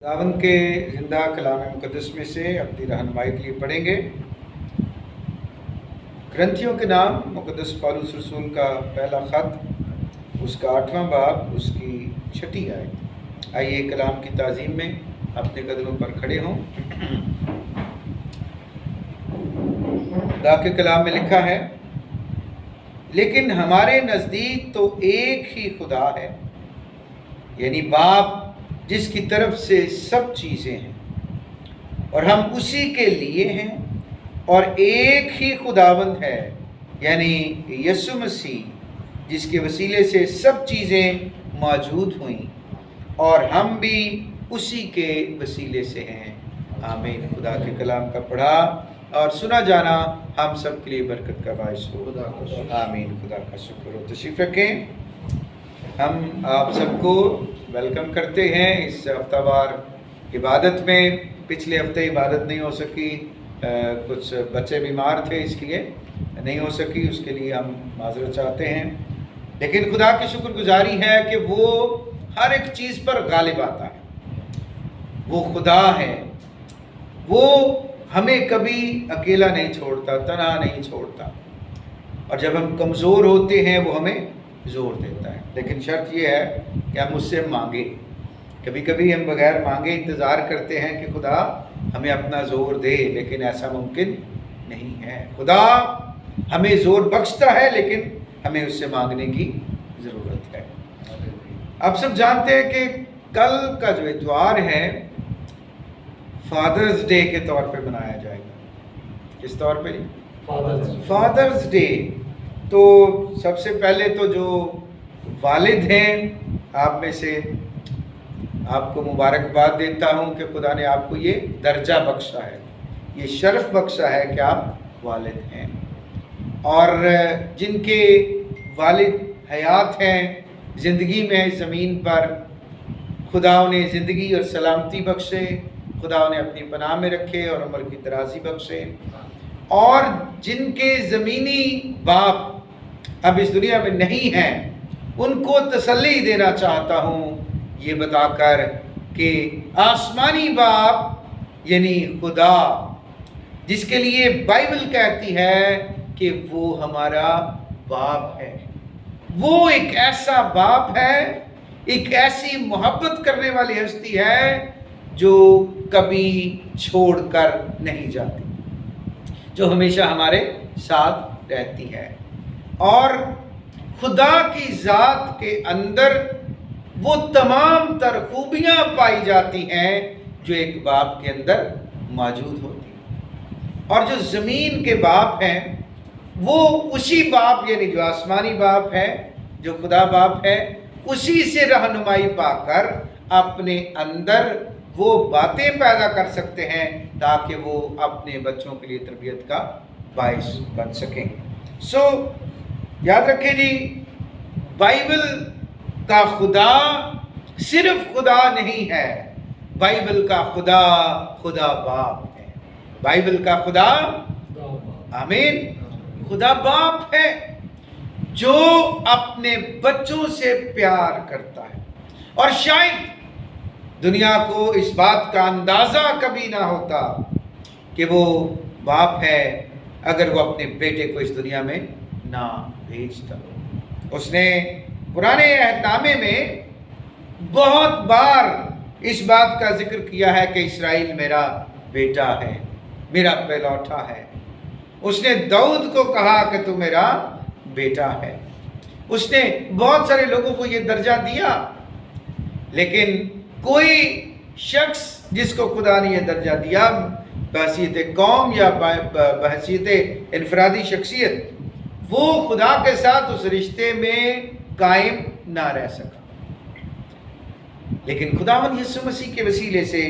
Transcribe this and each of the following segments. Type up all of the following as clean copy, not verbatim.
خداوند کے زندہ کلام مقدس میں سے اپنی رہنمائی کے لیے پڑھیں گے۔ کرنتھیوں کے نام مقدس پالوس رسول کا پہلا خط، اس کا 8واں باب، اس کی 6 آیت۔ آئیے کلام کی تعظیم میں اپنے قدموں پر کھڑے ہوں۔ خدا کے کلام میں لکھا ہے، لیکن ہمارے نزدیک تو ایک ہی خدا ہے، یعنی باپ، جس کی طرف سے سب چیزیں ہیں، اور ہم اسی کے لیے ہیں، اور ایک ہی خداوند ہے، یعنی یسوع مسیح، جس کے وسیلے سے سب چیزیں موجود ہوئیں، اور ہم بھی اسی کے وسیلے سے ہیں۔ آمین۔ خدا کے کلام کا پڑھا اور سنا جانا ہم سب کے لیے برکت کا باعث ہو۔ آمین۔ خدا کا شکر ہو۔ تشریف رکھیں۔ ہم آپ سب کو ویلکم کرتے ہیں اس ہفتہ وار عبادت میں۔ پچھلے ہفتے عبادت نہیں ہو سکی، کچھ بچے بیمار تھے، اس لیے نہیں ہو سکی، اس کے لیے ہم معذرت چاہتے ہیں۔ لیکن خدا کی شکر گزاری ہے کہ وہ ہر ایک چیز پر غالب آتا ہے۔ وہ خدا ہے، وہ ہمیں کبھی اکیلا نہیں چھوڑتا، تنہا نہیں چھوڑتا، اور جب ہم کمزور ہوتے ہیں وہ ہمیں زور دیتا ہے۔ لیکن شرط یہ ہے کہ ہم اس سے مانگیں۔ کبھی کبھی ہم بغیر مانگے انتظار کرتے ہیں کہ خدا ہمیں اپنا زور دے، لیکن ایسا ممکن نہیں ہے۔ خدا ہمیں زور بخشتا ہے، لیکن ہمیں اس سے مانگنے کی ضرورت ہے۔ آپ سب جانتے ہیں کہ کل کا جو اتوار ہے فادرز ڈے کے طور پہ منایا جائے گا۔ کس طور پہ؟ Father's day. تو سب سے پہلے تو جو والد ہیں آپ میں سے، آپ کو مبارکباد دیتا ہوں کہ خدا نے آپ کو یہ درجہ بخشا ہے، یہ شرف بخشا ہے کہ آپ والد ہیں۔ اور جن کے والد حیات ہیں زندگی میں اس زمین پر، خدا انہیں زندگی اور سلامتی بخشے، خدا انہیں اپنی پناہ میں رکھے اور عمر کی درازی بخشے۔ اور جن کے زمینی باپ اب اس دنیا میں نہیں ہیں، ان کو تسلی دینا چاہتا ہوں یہ بتا کر کہ آسمانی باپ یعنی خدا، جس کے لیے بائبل کہتی ہے کہ وہ ہمارا باپ ہے، وہ ایک ایسا باپ ہے، ایک ایسی محبت کرنے والی ہستی ہے جو کبھی چھوڑ کر نہیں جاتی، جو ہمیشہ ہمارے ساتھ رہتی ہے۔ اور خدا کی ذات کے اندر وہ تمام تر خوبیاں پائی جاتی ہیں جو ایک باپ کے اندر موجود ہوتی ہیں۔ اور جو زمین کے باپ ہیں وہ اسی باپ یعنی جو آسمانی باپ ہے، جو خدا باپ ہے، اسی سے رہنمائی پا کر اپنے اندر وہ باتیں پیدا کر سکتے ہیں تاکہ وہ اپنے بچوں کے لیے تربیت کا باعث بن سکیں۔ یاد رکھیں جی، بائبل کا خدا صرف خدا نہیں ہے، بائبل کا خدا خدا باپ ہے۔ بائبل کا خدا، آمین، خدا باپ ہے جو اپنے بچوں سے پیار کرتا ہے۔ اور شاید دنیا کو اس بات کا اندازہ کبھی نہ ہوتا کہ وہ باپ ہے اگر وہ اپنے بیٹے کو اس دنیا میں نہ بھیجتا۔ اس نے پرانے عہد نامے میں بہت بار اس بات کا ذکر کیا ہے کہ اسرائیل میرا بیٹا ہے، میرا پہلوٹا ہے۔ اس نے داؤد کو کہا کہ تو میرا بیٹا ہے۔ اس نے بہت سارے لوگوں کو یہ درجہ دیا، لیکن کوئی شخص جس کو خدا نے یہ درجہ دیا بحیثیت قوم یا بحیثیت انفرادی شخصیت، وہ خدا کے ساتھ اس رشتے میں قائم نہ رہ سکا۔ لیکن خداوند یسوع مسیح کے وسیلے سے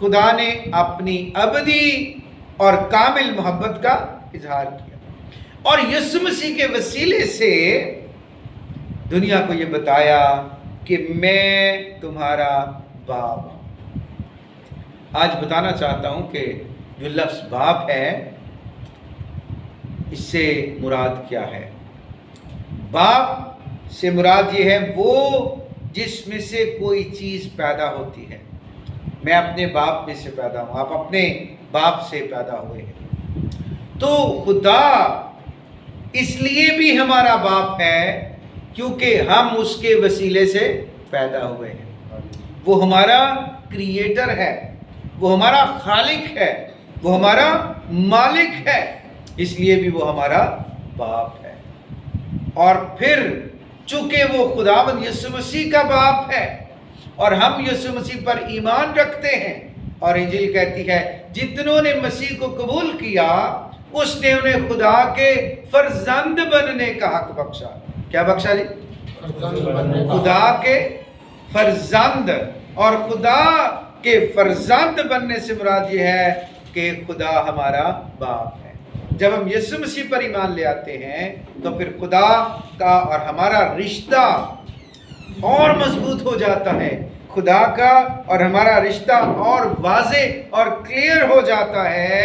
خدا نے اپنی ابدی اور کامل محبت کا اظہار کیا، اور یسوع مسیح کے وسیلے سے دنیا کو یہ بتایا کہ میں تمہارا باپ ہوں۔ آج بتانا چاہتا ہوں کہ جو لفظ باپ ہے اس سے مراد کیا ہے۔ باپ سے مراد یہ ہے وہ جس میں سے کوئی چیز پیدا ہوتی ہے، میں اپنے باپ میں سے پیدا ہوں، آپ اپنے باپ سے پیدا ہوئے ہیں۔ تو خدا اس لیے بھی ہمارا باپ ہے کیونکہ ہم اس کے وسیلے سے پیدا ہوئے ہیں۔ وہ ہمارا کریٹر ہے، وہ ہمارا خالق ہے، وہ ہمارا مالک ہے، اس لیے بھی وہ ہمارا باپ ہے۔ اور پھر چونکہ وہ خداوند یسوع مسیح کا باپ ہے اور ہم یسوع مسیح پر ایمان رکھتے ہیں، اور انجیل کہتی ہے جتنوں نے مسیح کو قبول کیا اس نے انہیں خدا کے فرزند بننے کا حق بخشا۔ کیا بخشا جی؟ خدا کے فرزند۔ اور خدا کے فرزند بننے سے مراد یہ ہے کہ خدا ہمارا باپ ہے۔ جب ہم یسوع مسیح پر ایمان لے آتے ہیں تو پھر خدا کا اور ہمارا رشتہ اور مضبوط ہو جاتا ہے، خدا کا اور ہمارا رشتہ اور واضح اور کلیئر ہو جاتا ہے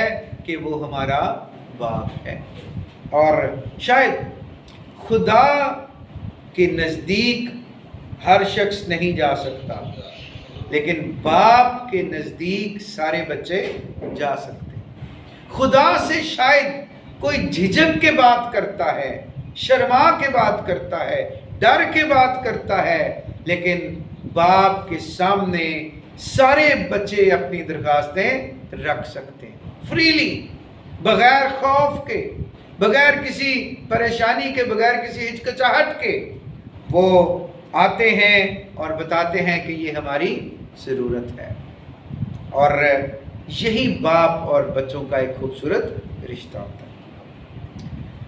کہ وہ ہمارا باپ ہے۔ اور شاید خدا کے نزدیک ہر شخص نہیں جا سکتا، لیکن باپ کے نزدیک سارے بچے جا سکتے ہیں۔ خدا سے شاید کوئی جھجک کے بات کرتا ہے، شرما کے بات کرتا ہے، ڈر کے بات کرتا ہے، لیکن باپ کے سامنے سارے بچے اپنی درخواستیں رکھ سکتے ہیں فریلی، بغیر خوف کے، بغیر کسی پریشانی کے، بغیر کسی ہچکچاہٹ کے۔ وہ آتے ہیں اور بتاتے ہیں کہ یہ ہماری ضرورت ہے۔ اور یہی باپ اور بچوں کا ایک خوبصورت رشتہ ہوتا ہے۔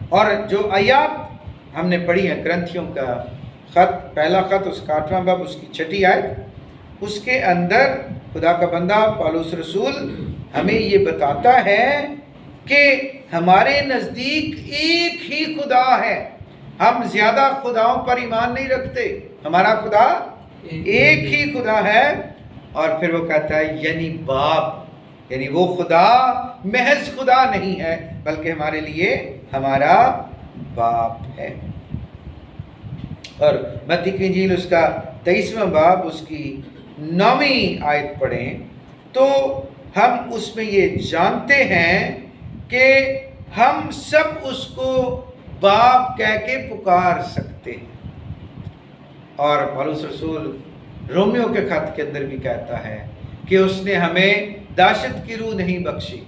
اور جو آیات ہم نے پڑھی ہیں کرنتھیوں کا خط، پہلا خط اس کا 8واں باب اس کی 6 آیت، اس کے اندر خدا کا بندہ پالوس رسول ہمیں یہ بتاتا ہے کہ ہمارے نزدیک ایک ہی خدا ہے، ہم زیادہ خداؤں پر ایمان نہیں رکھتے، ہمارا خدا ایک ہی خدا ہے۔ اور پھر وہ کہتا ہے یعنی باپ، یعنی وہ خدا محض خدا نہیں ہے بلکہ ہمارے لیے ہمارا باپ ہے۔ اور متی کی انجیل اس کا 23واں باب اس کی 9ویں آیت پڑھیں تو ہم اس میں یہ جانتے ہیں کہ ہم سب اس کو باپ کہہ کے پکار سکتے ہیں۔ اور پالوس رسول رومیو کے خط کے اندر بھی کہتا ہے کہ اس نے ہمیں دہشت کی روح نہیں بخشی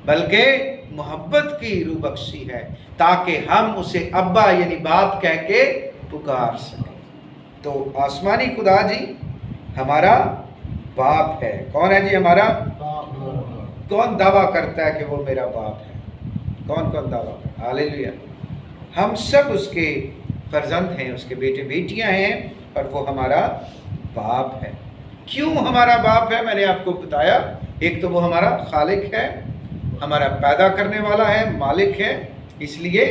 بلکہ محبت کی روح بخشی ہے تاکہ ہم اسے ابا یعنی باپ کہہ کے پکار سکیں۔ تو آسمانی خدا جی ہمارا باپ ہے۔ کون ہے جی ہمارا؟ کون دعویٰ کرتا ہے کہ وہ میرا باپ ہے؟ کون کون دعویٰ کرتا ہے؟ ہاللیلویا۔ ہم سب اس کے فرزند ہیں، اس کے بیٹے بیٹیاں ہیں، اور وہ ہمارا باپ ہے۔ کیوں ہمارا باپ ہے؟ میں نے آپ کو بتایا، ایک تو وہ ہمارا خالق ہے، ہمارا پیدا کرنے والا ہے، مالک ہے، اس لیے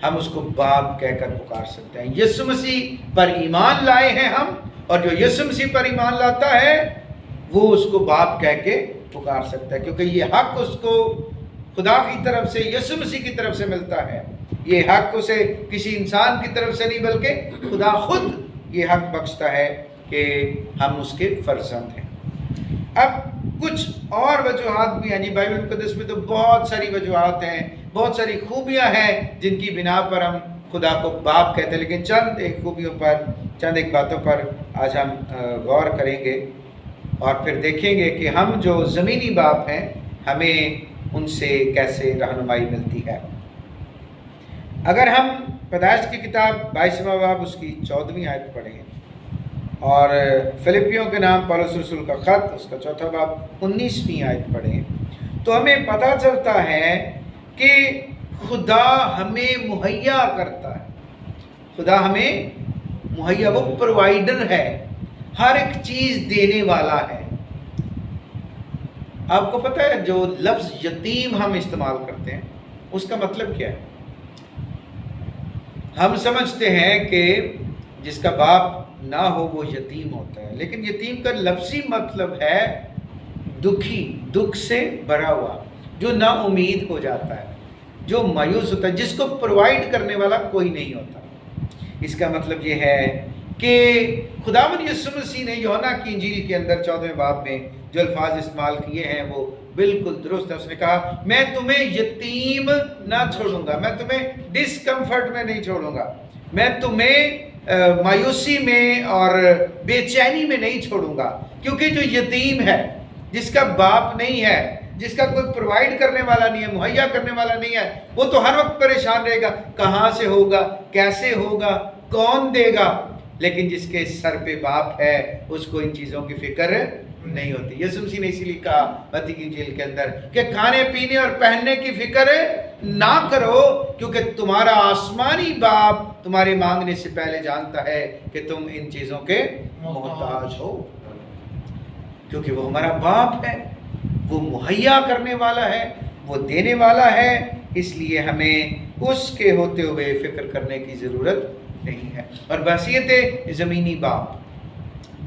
ہم اس کو باپ کہہ کر پکار سکتے ہیں۔ یسوع مسیح پر ایمان لائے ہیں ہم، اور جو یسوع مسیح پر ایمان لاتا ہے وہ اس کو باپ کہہ کے پکار سکتا ہے، کیونکہ یہ حق اس کو خدا کی طرف سے، یسوع مسیح کی طرف سے ملتا ہے۔ یہ حق اسے کسی انسان کی طرف سے نہیں بلکہ خدا خود یہ حق بخشتا ہے کہ ہم اس کے فرزند ہیں۔ اب کچھ اور وجوہات بھی ہیں جی، بائبل مقدس میں تو بہت ساری وجوہات ہیں، بہت ساری خوبیاں ہیں جن کی بنا پر ہم خدا کو باپ کہتے ہیں، لیکن چند ایک خوبیوں پر، چند ایک باتوں پر آج ہم غور کریں گے اور پھر دیکھیں گے کہ ہم جو زمینی باپ ہیں ہمیں ان سے کیسے رہنمائی ملتی ہے۔ اگر ہم پیدائش کی کتاب 22واں باب اس کی 14ویں آیت پڑھیں اور فلپیوں کے نام پالوس رسول کا خط اس کا 4واں باب 19ویں آیت پڑھیں تو ہمیں پتہ چلتا ہے کہ خدا ہمیں مہیا کرتا ہے، خدا ہمیں مہیا، وہ پرووائڈر ہے، ہر ایک چیز دینے والا ہے۔ آپ کو پتہ ہے جو لفظ یتیم ہم استعمال کرتے ہیں اس کا مطلب کیا ہے؟ ہم سمجھتے ہیں کہ جس کا باپ نہ ہو وہ یتیم ہوتا ہے، لیکن یتیم کا لفظی مطلب ہے دکھی، دکھ سے بھرا ہوا، جو نا امید ہو جاتا ہے، جو مایوس ہوتا ہے، جس کو پرووائڈ کرنے والا کوئی نہیں ہوتا۔ اس کا مطلب یہ ہے کہ خداوند یسوع مسیح نے یوحنا کی انجیل کے اندر 14ویں باب میں جو الفاظ استعمال کیے ہیں وہ بالکل درست ہے. اس نے کہا میں تمہیں یتیم نہ چھوڑوں گا, میں تمہیں ڈسکمفرٹ میں نہیں چھوڑوں گا, میں تمہیں مایوسی میں اور بے چینی میں نہیں چھوڑوں گا. کیونکہ جو یتیم ہے, جس کا باپ نہیں ہے, جس کا کوئی پرووائڈ کرنے والا نہیں ہے, مہیا کرنے والا نہیں ہے, وہ تو ہر وقت پریشان رہے گا, کہاں سے ہوگا, کیسے ہوگا, کون دے گا. لیکن جس کے سر پہ باپ ہے اس کو ان چیزوں کی فکر نہیں ہوتی. یسوع مسیح نے اسی لیے کہا متی کی انجیل کے اندر کہ کھانے پینے اور پہننے کی فکر نہ کرو, کیونکہ تمہارا آسمانی باپ تمہارے مانگنے سے پہلے جانتا ہے کہ تم ان چیزوں کے محتاج ہو. کیونکہ وہ ہمارا باپ ہے, وہ مہیا کرنے والا ہے, وہ دینے والا ہے. اس لیے ہمیں اس کے ہوتے ہوئے فکر کرنے کی ضرورت نہیں ہے. اور بحیثیت زمینی باپ,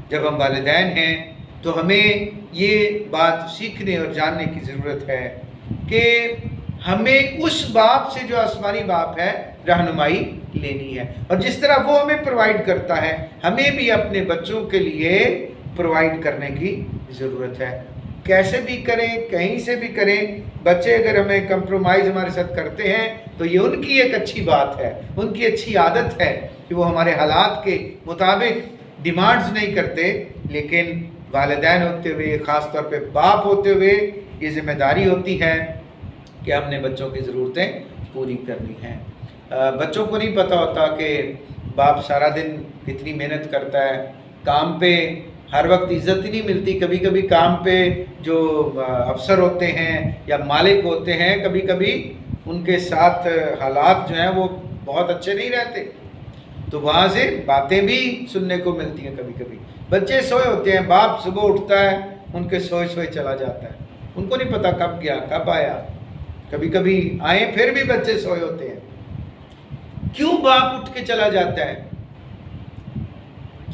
جب ہم والدین ہیں تو ہمیں یہ بات سیکھنے اور جاننے کی ضرورت ہے کہ ہمیں اس باپ سے جو آسمانی باپ ہے رہنمائی لینی ہے. اور جس طرح وہ ہمیں پرووائڈ کرتا ہے, ہمیں بھی اپنے بچوں کے لیے پرووائڈ کرنے کی ضرورت ہے. کیسے بھی کریں, کہیں سے بھی کریں, بچے اگر ہمیں کمپرومائز ہمارے ساتھ کرتے ہیں تو یہ ان کی ایک اچھی بات ہے, ان کی اچھی عادت ہے کہ وہ ہمارے حالات کے مطابق ڈیمانڈز نہیں کرتے. لیکن والدین ہوتے ہوئے, خاص طور پہ باپ ہوتے ہوئے, یہ ذمہ داری ہوتی ہے کہ ہم نے بچوں کی ضرورتیں پوری کرنی ہیں. بچوں کو نہیں پتہ ہوتا کہ باپ سارا دن کتنی محنت کرتا ہے, کام پہ ہر وقت عزت ہی نہیں ملتی. کبھی کبھی کام پہ جو افسر ہوتے ہیں یا مالک ہوتے ہیں, کبھی کبھی ان کے ساتھ حالات جو ہیں وہ بہت اچھے نہیں رہتے, تو وہاں سے باتیں بھی سننے کو ملتی ہیں. کبھی کبھی بچے سوئے ہوتے ہیں, باپ صبح اٹھتا ہے, ان کے سوئے سوئے چلا جاتا ہے, ان کو نہیں پتا کب گیا کب آیا. کبھی کبھی آئے پھر بھی بچے سوئے ہوتے ہیں. کیوں باپ اٹھ کے چلا جاتا ہے؟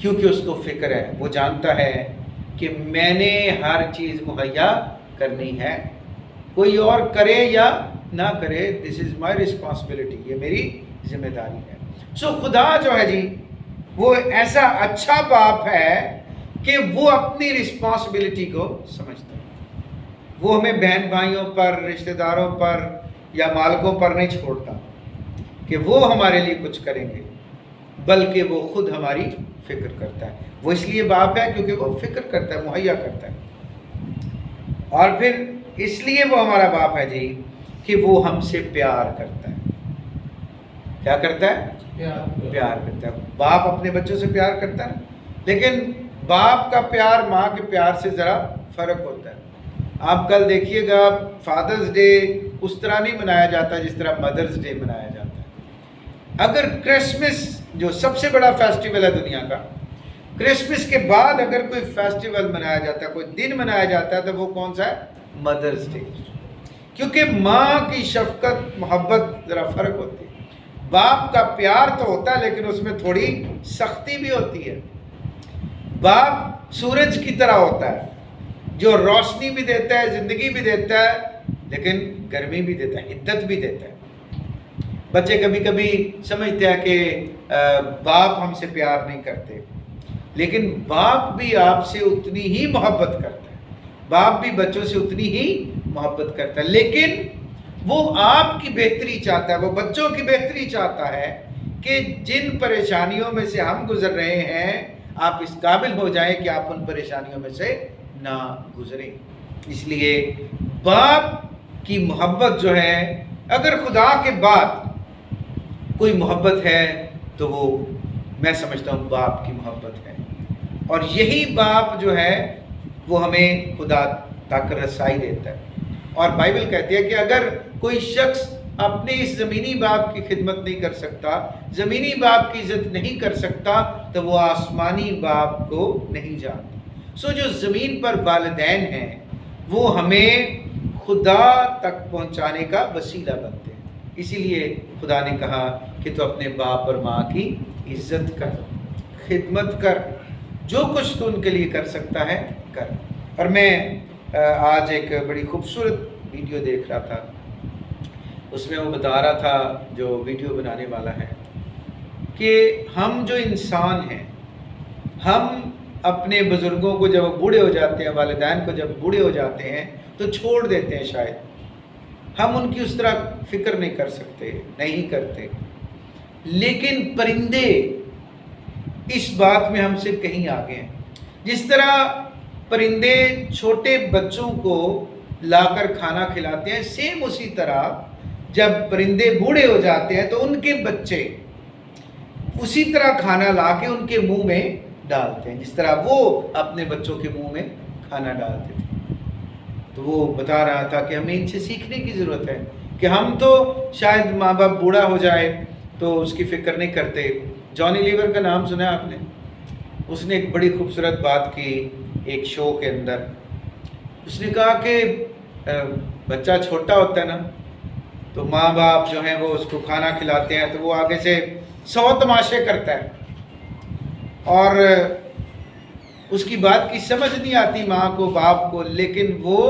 کیونکہ اس کو فکر ہے, وہ جانتا ہے کہ میں نے ہر چیز مہیا کرنی ہے, کوئی اور کرے یا نہ کرے, دس از مائی رسپانسبلٹی, یہ میری ذمہ داری ہے. سو خدا جو ہے جی وہ ایسا اچھا باپ ہے کہ وہ اپنی رسپانسبلٹی کو سمجھتا ہے. وہ ہمیں بہن بھائیوں پر, رشتہ داروں پر یا مالکوں پر نہیں چھوڑتا کہ وہ ہمارے لیے کچھ کریں گے, بلکہ وہ خود ہماری فکر کرتا ہے. وہ اس لیے باپ ہے کیونکہ وہ فکر کرتا ہے, مہیا کرتا ہے. اور پھر اس لیے وہ ہمارا باپ ہے جی کہ وہ ہم سے پیار کرتا ہے. کیا کرتا ہے؟ پیار کرتا ہے. باپ اپنے بچوں سے پیار کرتا ہے, لیکن باپ کا پیار ماں کے پیار سے ذرا فرق ہوتا ہے. آپ کل دیکھیے گا فادرز ڈے اس طرح نہیں منایا جاتا جس طرح مدرز ڈے منایا جاتا ہے. اگر کرسمس جو سب سے بڑا فیسٹیول ہے دنیا کا, کرسمس کے بعد اگر کوئی فیسٹیول منایا جاتا ہے, کوئی دن منایا جاتا ہے, تو وہ کون سا ہے؟ Mother's day. کیونکہ ماں کی شفقت محبت ذرا فرق ہوتی ہے. باپ کا پیار تو ہوتا ہے لیکن اس میں تھوڑی سختی بھی ہوتی ہے. باپ سورج کی طرح ہوتا ہے جو روشنی بھی دیتا ہے, زندگی بھی دیتا ہے, لیکن گرمی بھی دیتا ہے, حدت بھی دیتا ہے. بچے کبھی کبھی سمجھتے ہیں کہ باپ ہم سے پیار نہیں کرتے, لیکن باپ بھی آپ سے اتنی ہی محبت کرتا ہے. باپ بھی بچوں سے اتنی ہی محبت کرتا ہے, لیکن وہ آپ کی بہتری چاہتا ہے, وہ بچوں کی بہتری چاہتا ہے کہ جن پریشانیوں میں سے ہم گزر رہے ہیں آپ اس قابل ہو جائیں کہ آپ ان پریشانیوں میں سے نہ گزریں. اس لیے باپ کی محبت جو ہے, اگر خدا کے بعد کوئی محبت ہے تو وہ میں سمجھتا ہوں باپ کی محبت ہے. اور یہی باپ جو ہے وہ ہمیں خدا تک رسائی دیتا ہے. اور بائبل کہتی ہے کہ اگر کوئی شخص اپنے اس زمینی باپ کی خدمت نہیں کر سکتا, زمینی باپ کی عزت نہیں کر سکتا, تو وہ آسمانی باپ کو نہیں جانتا. سو جو زمین پر والدین ہیں وہ ہمیں خدا تک پہنچانے کا وسیلہ بنتے ہیں. اسی لیے خدا نے کہا کہ تو اپنے باپ اور ماں کی عزت کر, خدمت کر, جو کچھ تو ان کے لیے کر سکتا ہے کر. اور میں آج ایک بڑی خوبصورت ویڈیو دیکھ رہا تھا, اس میں وہ بتا رہا تھا جو ویڈیو بنانے والا ہے کہ ہم جو انسان ہیں ہم اپنے بزرگوں کو جب بوڑھے ہو جاتے ہیں، والدین کو جب بوڑھے ہو جاتے ہیں تو چھوڑ دیتے ہیں، شاید ہم ان کی اس طرح فکر نہیں کر سکتے، نہیں کرتے، لیکن پرندے اس بات میں ہم سے کہیں آگے ہیں۔ جس طرح پرندے چھوٹے بچوں کو لا کر کھانا کھلاتے ہیں، سیم اسی طرح جب پرندے بوڑھے ہو جاتے ہیں تو ان کے بچے اسی طرح کھانا لا کے ان کے منہ میں ڈالتے ہیں، جس طرح وہ اپنے بچوں کے منہ میں کھانا ڈالتے تھے۔ تو وہ بتا رہا تھا کہ ہمیں ان سے سیکھنے کی ضرورت ہے کہ ہم تو شاید ماں باپ بوڑھا ہو جائے تو اس کی فکر نہیں کرتے۔ جانی لیور کا نام سنا ہے آپ نے؟ اس نے ایک بڑی خوبصورت بات کی ایک شو کے اندر۔ اس نے کہا کہ بچہ چھوٹا ہوتا ہے نا تو ماں باپ جو ہیں وہ اس کو کھانا کھلاتے ہیں تو وہ آگے سے 100 تماشے کرتا ہے اور اس کی بات کی سمجھ نہیں آتی ماں کو باپ کو، لیکن وہ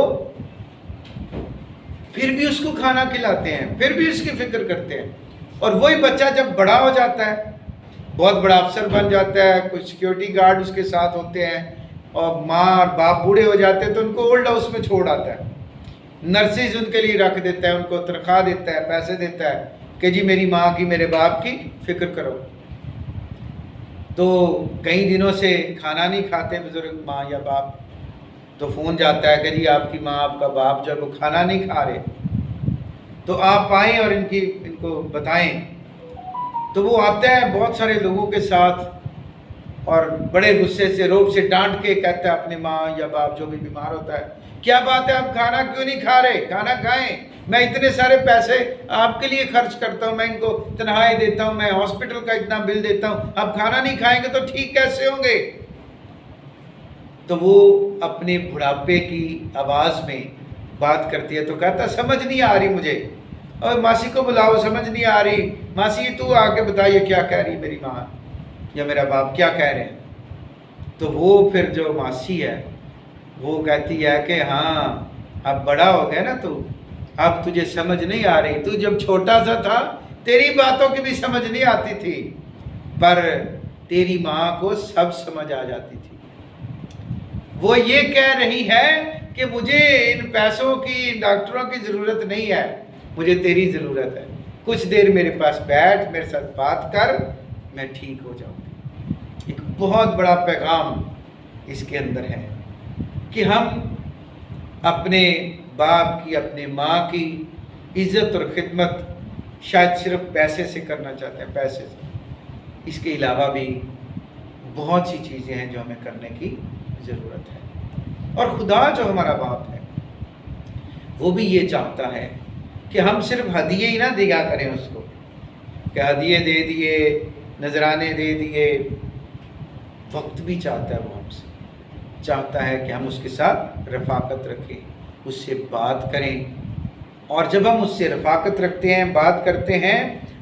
پھر بھی اس کو کھانا کھلاتے ہیں، پھر بھی اس کی فکر کرتے ہیں۔ اور وہی بچہ جب بڑا ہو جاتا ہے، بہت بڑا افسر بن جاتا ہے، کچھ سیکیورٹی گارڈ اس کے ساتھ ہوتے ہیں اور ماں اور باپ بوڑھے ہو جاتے ہیں تو ان کو اولڈ ہاؤس میں چھوڑ آتا ہے، نرسز ان کے لیے رکھ دیتا ہے، ان کو تنخواہ دیتا ہے، پیسے دیتا ہے کہ جی میری ماں کی میرے باپ کی فکر کرو۔ تو کئی دنوں سے کھانا نہیں کھاتے بزرگ ماں یا باپ، تو فون جاتا ہے کہ جی آپ کی ماں آپ کا باپ جو ہے وہ کھانا نہیں کھا رہے، تو آپ آئیں اور ان کو بتائیں۔ تو وہ آتا ہے بہت سارے لوگوں کے ساتھ اور بڑے غصے سے روب سے ڈانٹ کے کہتا ہے اپنے ماں یا باپ جو بھی بیمار ہوتا ہے، کیا بات ہے آپ کھانا کیوں نہیں کھا رہے؟ کھانا کھائیں، میں اتنے سارے پیسے آپ کے لیے خرچ کرتا ہوں، میں ان کو تنخواہیں دیتا ہوں، میں ہاسپٹل کا اتنا بل دیتا ہوں، آپ کھانا نہیں کھائیں گے تو ٹھیک کیسے ہوں گے؟ تو وہ اپنے بڑھاپے کی آواز میں بات کرتی ہے تو کہتا سمجھ نہیں آ رہی مجھے، اور ماسی کو بلاؤ، سمجھ نہیں آ رہی، ماسی تو آ کے بتائیے کیا کہہ رہی میری ماں یا میرا باپ کیا کہہ رہے ہیں۔ تو وہ پھر جو ماسی ہے وہ کہتی ہے کہ ہاں اب بڑا ہو گیا نا تو اب تجھے سمجھ نہیں آ رہی، تو جب چھوٹا سا تھا تیری باتوں کی بھی سمجھ نہیں آتی تھی، پر تیری ماں کو سب سمجھ آ جاتی تھی۔ وہ یہ کہہ رہی ہے کہ مجھے ان پیسوں کی ڈاکٹروں کی ضرورت نہیں ہے، مجھے تیری ضرورت ہے، کچھ دیر میرے پاس بیٹھ، میرے ساتھ بات کر، میں ٹھیک ہو جاؤں گی۔ ایک بہت بڑا پیغام اس کے اندر ہے کہ ہم اپنے باپ کی، اپنے ماں کی عزت اور خدمت شاید صرف پیسے سے کرنا چاہتے ہیں، پیسے سے، اس کے علاوہ بھی بہت سی چیزیں ہیں جو ہمیں کرنے کی ضرورت ہے۔ اور خدا جو ہمارا باپ ہے وہ بھی یہ چاہتا ہے کہ ہم صرف ہدیے ہی نہ دیا کریں اس کو، کہ ہدیے دے دیے، نذرانے دے دیے، وقت بھی چاہتا ہے وہ ہم سے، چاہتا ہے کہ ہم اس کے ساتھ رفاقت رکھیں، اس سے بات کریں، اور جب ہم اس سے رفاقت رکھتے ہیں، بات کرتے ہیں،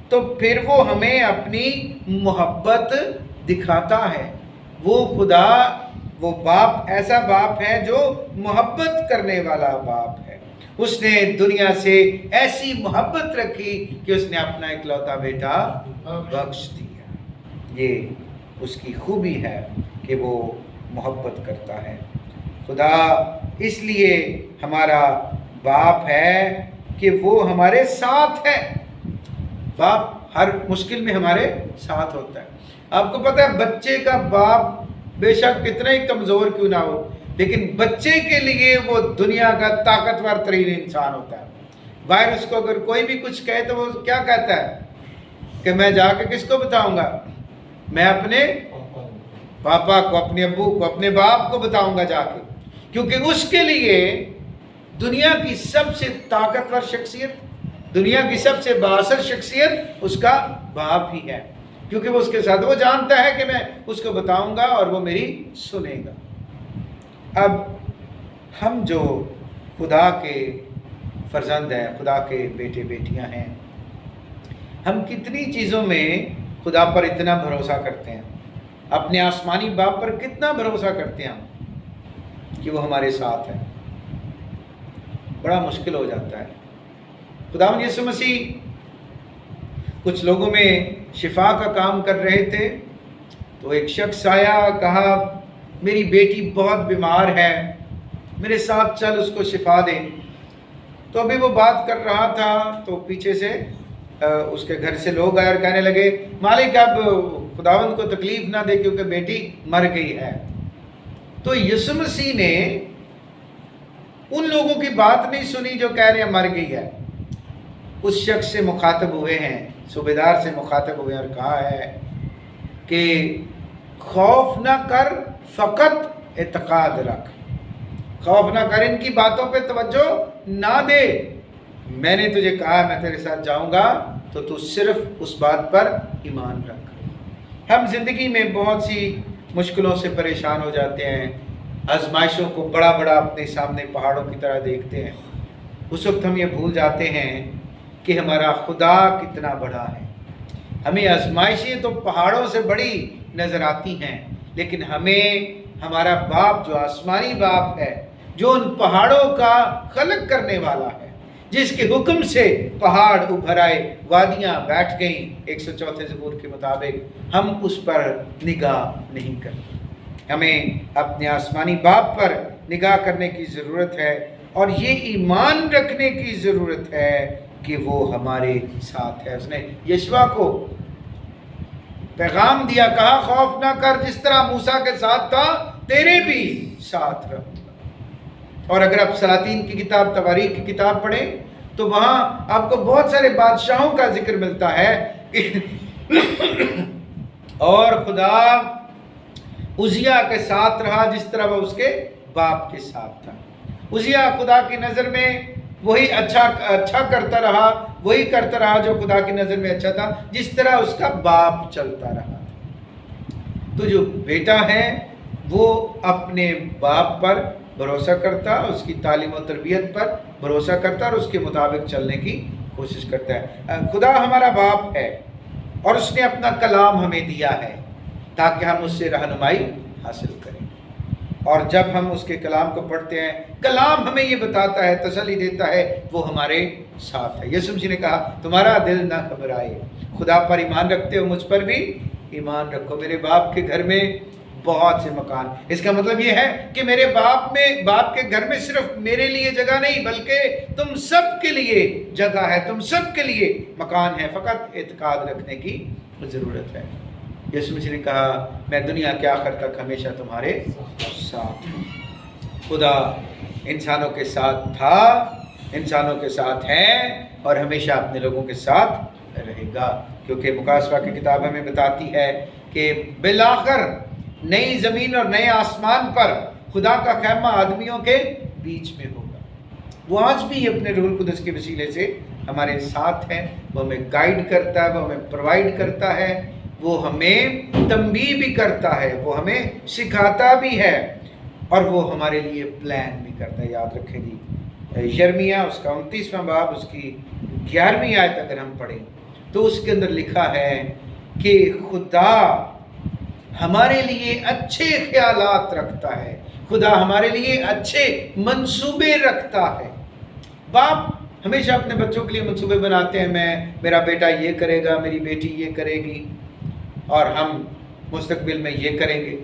تو پھر وہ ہمیں اپنی محبت دکھاتا ہے۔ وہ خدا، وہ باپ ایسا باپ ہے جو محبت کرنے والا باپ ہے۔ اس نے دنیا سے ایسی محبت رکھی کہ اس نے اپنا اکلوتا بیٹا بخش دیا۔ یہ اس کی خوبی ہے کہ وہ محبت کرتا ہے۔ خدا اس لیے ہمارا باپ ہے کہ وہ ہمارے ساتھ ہے۔ باپ ہر مشکل میں ہمارے ساتھ ہوتا ہے۔ آپ کو پتہ ہے بچے کا باپ بے شک کتنا ہی کمزور کیوں نہ ہو، لیکن بچے کے لیے وہ دنیا کا طاقتور ترین انسان ہوتا ہے۔ باہر اس کو اگر کوئی بھی کچھ کہے تو وہ کیا کہتا ہے کہ میں جا کے کس کو بتاؤں گا؟ میں اپنے پاپا کو، اپنے ابو کو، اپنے باپ کو بتاؤں گا جا کے، کیونکہ اس کے لیے دنیا کی سب سے طاقتور شخصیت، دنیا کی سب سے بااثر شخصیت اس کا باپ ہی ہے، کیونکہ وہ اس کے ساتھ، وہ جانتا ہے کہ میں اس کو بتاؤں گا اور وہ میری سنے گا۔ اب ہم جو خدا کے فرزند ہیں، خدا کے بیٹے بیٹیاں ہیں، ہم کتنی چیزوں میں خدا پر اتنا بھروسہ کرتے ہیں، اپنے آسمانی باپ پر کتنا بھروسہ کرتے ہیں ہم کہ وہ ہمارے ساتھ ہے۔ بڑا مشکل ہو جاتا ہے۔ خداوند یسوع مسیح کچھ لوگوں میں شفا کا کام کر رہے تھے، تو ایک شخص آیا، کہا میری بیٹی بہت بیمار ہے، میرے ساتھ چل اس کو شفا دے۔ تو ابھی وہ بات کر رہا تھا تو پیچھے سے اس کے گھر سے لوگ آئے اور کہنے لگے مالک اب خداوند کو تکلیف نہ دے کیونکہ بیٹی مر گئی ہے۔ تو یسوع مسیح نے ان لوگوں کی بات نہیں سنی جو کہہ رہے ہیں مر گئی ہے، اس شخص سے مخاطب ہوئے ہیں، صوبیدار سے مخاطب ہوئے اور کہا ہے کہ خوف نہ کر، فقط اعتقاد رکھ، خوف نہ کر، ان کی باتوں پہ توجہ نہ دے، میں نے تجھے کہا میں تیرے ساتھ جاؤں گا تو تو صرف اس بات پر ایمان رکھ۔ ہم زندگی میں بہت سی مشکلوں سے پریشان ہو جاتے ہیں، آزمائشوں کو بڑا بڑا اپنے سامنے پہاڑوں کی طرح دیکھتے ہیں، اس وقت ہم یہ بھول جاتے ہیں کہ ہمارا خدا کتنا بڑا ہے۔ ہمیں آزمائشیں تو پہاڑوں سے بڑی نظر آتی ہیں، لیکن ہمیں ہمارا باپ جو آسمانی باپ ہے، جو ان پہاڑوں کا خلق کرنے والا ہے، جس کے حکم سے پہاڑ ابھر آئے، وادیاں بیٹھ گئیں 104 زبور کے مطابق، ہم اس پر نگاہ نہیں کرتے۔ ہمیں اپنے آسمانی باپ پر نگاہ کرنے کی ضرورت ہے اور یہ ایمان رکھنے کی ضرورت ہے کہ وہ ہمارے ساتھ ہے۔ اس نے یشوع کو پیغام دیا، کہا خوف نہ کر، جس طرح موسیٰ کے ساتھ تھا تیرے بھی ساتھ رہوں گا۔ اور اگر آپ سلاطین کی کتاب، تواریخ کی کتاب پڑھیں تو وہاں آپ کو بہت سارے بادشاہوں کا ذکر ملتا ہے اور خدا عزیہ کے ساتھ رہا جس طرح وہ اس کے باپ کے ساتھ تھا۔ عزیہ خدا کی نظر میں وہی اچھا کرتا رہا، وہی کرتا رہا جو خدا کی نظر میں اچھا تھا، جس طرح اس کا باپ چلتا رہا۔ تو جو بیٹا ہے وہ اپنے باپ پر بھروسہ کرتا، اس کی تعلیم و تربیت پر بھروسہ کرتا اور اس کے مطابق چلنے کی کوشش کرتا ہے۔ خدا ہمارا باپ ہے اور اس نے اپنا کلام ہمیں دیا ہے تاکہ ہم اس سے رہنمائی حاصل کریں، اور جب ہم اس کے کلام کو پڑھتے ہیں، کلام ہمیں یہ بتاتا ہے، تسلی دیتا ہے، وہ ہمارے ساتھ ہے۔ یسوع مسیح نے کہا تمہارا دل نہ گھبرائے، خدا پر ایمان رکھتے ہو مجھ پر بھی ایمان رکھو، میرے باپ کے گھر میں بہت سے مکان۔ اس کا مطلب یہ ہے کہ میرے باپ کے گھر میں صرف میرے لیے جگہ نہیں بلکہ تم سب کے لیے جگہ ہے، تم سب کے لیے مکان ہے، فقط اعتقاد رکھنے کی ضرورت ہے۔ یسوع مسیح نے کہا میں دنیا کے آخر تک ہمیشہ تمہارے ساتھ ہوں۔ خدا انسانوں کے ساتھ تھا، انسانوں کے ساتھ ہے اور ہمیشہ اپنے لوگوں کے ساتھ رہے گا، کیونکہ مکاشفہ کی کتاب ہمیں بتاتی ہے کہ بالآخر نئی زمین اور نئے آسمان پر خدا کا خیمہ آدمیوں کے بیچ میں ہوگا۔ وہ آج بھی اپنے روح القدس کے وسیلے سے ہمارے ساتھ ہے، وہ ہمیں گائیڈ کرتا ہے، وہ ہمیں پرووائڈ کرتا ہے، وہ ہمیں تنبیہ بھی کرتا ہے، وہ ہمیں سکھاتا بھی ہے اور وہ ہمارے لیے پلان بھی کرتا ہے۔ یاد رکھیں جی، یرمیہ اس کا 29واں باب اس کی 11ویں آیت اگر ہم پڑھیں تو اس کے اندر لکھا ہے کہ خدا ہمارے لیے اچھے خیالات رکھتا ہے، خدا ہمارے لیے اچھے منصوبے رکھتا ہے۔ باپ ہمیشہ اپنے بچوں کے لیے منصوبے بناتے ہیں، میرا بیٹا یہ کرے گا، میری بیٹی یہ کرے گی اور ہم مستقبل میں یہ کریں گے۔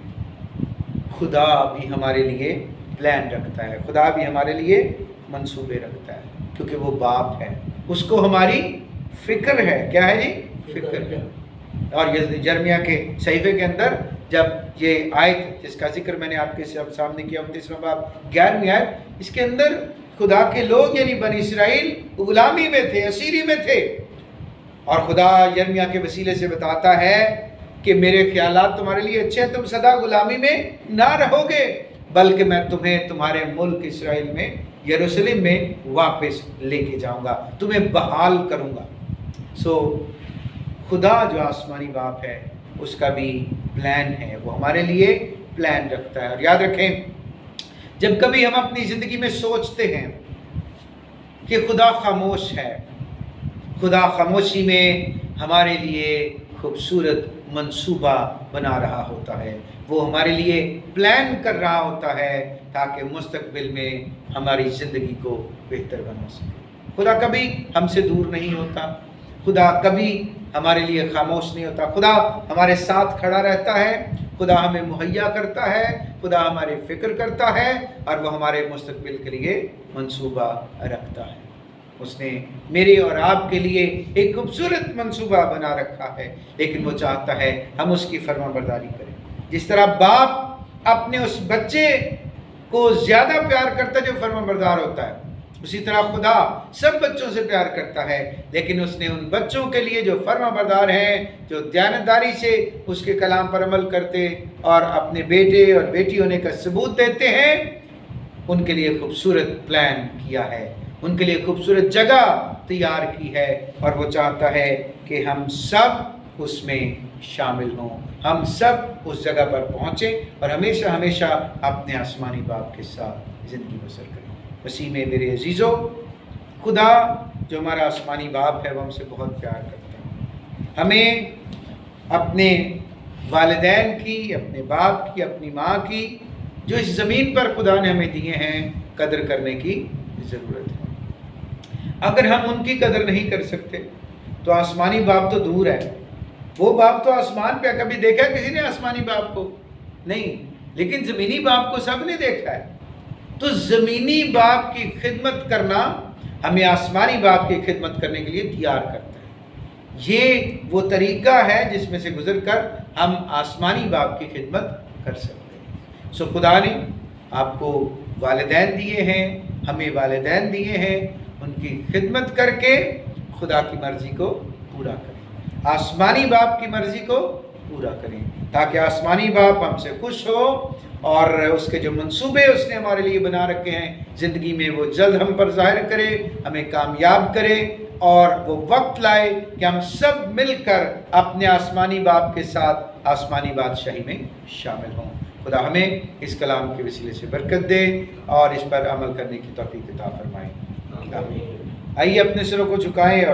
خدا بھی ہمارے لیے پلان رکھتا ہے، خدا بھی ہمارے لیے منصوبے رکھتا ہے، کیونکہ وہ باپ ہے، اس کو ہماری فکر ہے۔ کیا ہے جی؟ فکر ہے۔ اور یرمیہ کے صحیفے کے اندر جب یہ آیت جس کا ذکر میں نے آپ کے سامنے کیا 29واں باب 11ویں آیت، اس کے اندر خدا کے لوگ یعنی بنی اسرائیل غلامی میں تھے، اسیری میں تھے، اور خدا یرمیہ کے وسیلے سے بتاتا ہے کہ میرے خیالات تمہارے لیے اچھے ہیں، تم سدا غلامی میں نہ رہو گے بلکہ میں تمہیں تمہارے ملک اسرائیل میں، یروشلم میں واپس لے کے جاؤں گا، تمہیں بحال کروں گا۔ خدا جو آسمانی باپ ہے اس کا بھی پلان ہے، وہ ہمارے لیے پلان رکھتا ہے۔ اور یاد رکھیں جب کبھی ہم اپنی زندگی میں سوچتے ہیں کہ خدا خاموش ہے، خدا خاموشی میں ہمارے لیے خوبصورت منصوبہ بنا رہا ہوتا ہے، وہ ہمارے لیے پلان کر رہا ہوتا ہے تاکہ مستقبل میں ہماری زندگی کو بہتر بنا سکے۔ خدا کبھی ہم سے دور نہیں ہوتا، خدا کبھی ہمارے لیے خاموش نہیں ہوتا، خدا ہمارے ساتھ کھڑا رہتا ہے، خدا ہمیں مہیا کرتا ہے، خدا ہماری فکر کرتا ہے، اور وہ ہمارے مستقبل کے لیے منصوبہ رکھتا ہے۔ اس نے میرے اور آپ کے لیے ایک خوبصورت منصوبہ بنا رکھا ہے، لیکن وہ چاہتا ہے ہم اس کی فرما برداری کریں۔ جس طرح باپ اپنے اس بچے کو زیادہ پیار کرتا ہے جو فرما بردار ہوتا ہے، اسی طرح خدا سب بچوں سے پیار کرتا ہے، لیکن اس نے ان بچوں کے لیے جو فرما بردار ہیں، جو دیانتداری سے اس کے کلام پر عمل کرتے اور اپنے بیٹے اور بیٹی ہونے کا ثبوت دیتے ہیں، ان کے لیے خوبصورت پلان کیا ہے، ان کے لیے خوبصورت جگہ تیار کی ہے، اور وہ چاہتا ہے کہ ہم سب اس میں شامل ہوں، ہم سب اس جگہ پر پہنچیں اور ہمیشہ ہمیشہ اپنے آسمانی باپ کے ساتھ زندگی بسر کریں۔ مسیح میں میرے عزیزو، خدا جو ہمارا آسمانی باپ ہے وہ ہم سے بہت پیار کرتا ہے۔ ہمیں اپنے والدین کی، اپنے باپ کی، اپنی ماں کی جو اس زمین پر خدا نے ہمیں دیے ہیں قدر کرنے کی ضرورت ہے۔ اگر ہم ان کی قدر نہیں کر سکتے تو آسمانی باپ تو دور ہے، وہ باپ تو آسمان پہ، کبھی دیکھا کسی نے آسمانی باپ کو؟ نہیں، لیکن زمینی باپ کو سب نے دیکھا ہے۔ تو زمینی باپ کی خدمت کرنا ہمیں آسمانی باپ کی خدمت کرنے کے لیے تیار کرتا ہے۔ یہ وہ طریقہ ہے جس میں سے گزر کر ہم آسمانی باپ کی خدمت کر سکتے ہیں۔ سو خدا نے آپ کو والدین دیے ہیں، ہمیں والدین دیے ہیں، ان کی خدمت کر کے خدا کی مرضی کو پورا کریں، آسمانی باپ کی مرضی کو پورا کریں، تاکہ آسمانی باپ ہم سے خوش ہو اور اس کے جو منصوبے اس نے ہمارے لیے بنا رکھے ہیں زندگی میں وہ جلد ہم پر ظاہر کرے، ہمیں کامیاب کرے، اور وہ وقت لائے کہ ہم سب مل کر اپنے آسمانی باپ کے ساتھ آسمانی بادشاہی میں شامل ہوں۔ خدا ہمیں اس کلام کے وسیلے سے برکت دے اور اس پر عمل کرنے کی توفیق عطا فرمائے۔ آئیے اپنے سروں کو جھکائیں اور